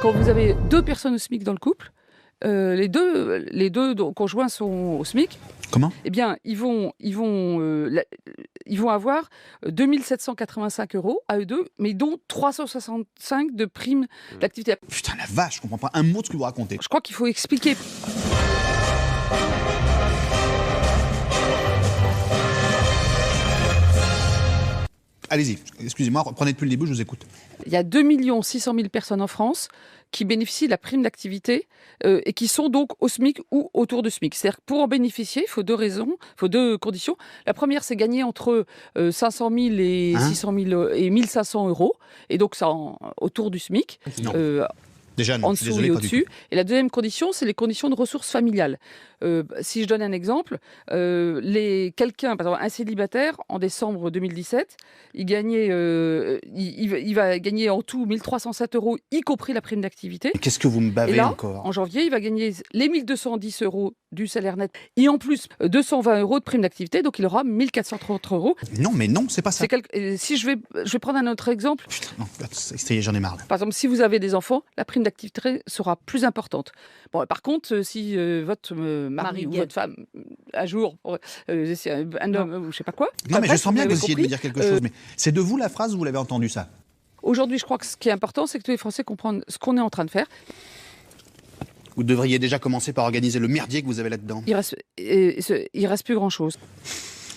Quand vous avez 2 personnes au SMIC dans le couple, les deux conjoints sont au SMIC. Comment ? Eh bien, ils vont avoir 2 785 € à eux deux, mais dont 365 de primes d'activité. Putain, la vache, je comprends pas un mot de ce que vous racontez. Je crois qu'il faut expliquer. Allez-y, excusez-moi, reprenez depuis le début, je vous écoute. Il y a 2 600 000 personnes en France qui bénéficient de la prime d'activité et qui sont donc au SMIC ou autour du SMIC. C'est-à-dire que pour en bénéficier, il faut deux conditions. La première, c'est gagner entre 500 000 et 600 000 et 1 500 €. Et donc, ça autour du SMIC. Déjà, non, En je suis dessous désolé, et pas du au-dessus. tout. Et la deuxième condition, c'est les conditions de ressources familiales. Si je donne un exemple, quelqu'un, par exemple un célibataire, en décembre 2017, il va gagner en tout 1 307 €, y compris la prime d'activité. Mais qu'est-ce que vous me Et bavez là, encore ? en janvier, il va gagner les 1 210 € du salaire net et en plus 220 € de prime d'activité, donc il aura 1 430 €. Non, mais non, c'est pas ça. Si je vais prendre un autre exemple. Putain, non, ça y est, j'en ai marre. Là. Par exemple, si vous avez des enfants, la prime d'activité sera plus importante. Bon, par contre, si votre mari ou votre femme, un jour, c'est un homme ou je sais pas quoi. Non, mais bref, je sens bien que vous avez essayez de me compris, dire quelque chose, mais c'est de vous la phrase ou vous l'avez entendu ça ? Aujourd'hui, je crois que ce qui est important, c'est que tous les Français comprennent ce qu'on est en train de faire. Vous devriez déjà commencer par organiser le merdier que vous avez là-dedans. Il reste plus grand-chose.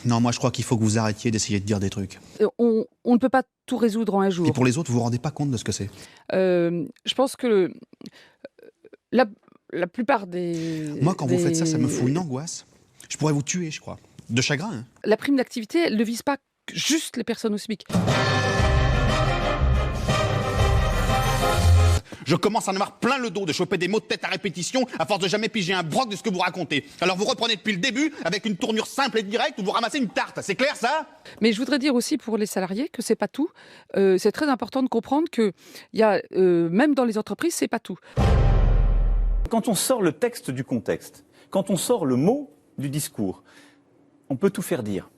Non, moi je crois qu'il faut que vous arrêtiez d'essayer de dire des trucs. On ne peut pas tout résoudre en un jour. Et pour les autres, vous vous rendez pas compte de ce que c'est ? Je pense que la plupart des... Moi, quand vous faites ça, ça me fout une angoisse. Je pourrais vous tuer, je crois. De chagrin, hein. La prime d'activité, elle ne vise pas juste les personnes au SMIC. Je commence à en avoir plein le dos de choper des mots de tête à répétition à force de jamais piger un broc de ce que vous racontez. Alors vous reprenez depuis le début avec une tournure simple et directe où vous ramassez une tarte. C'est clair ça ? Mais je voudrais dire aussi pour les salariés que c'est pas tout. C'est très important de comprendre que il y a même dans les entreprises, c'est pas tout. Quand on sort le texte du contexte, quand on sort le mot du discours, on peut tout faire dire.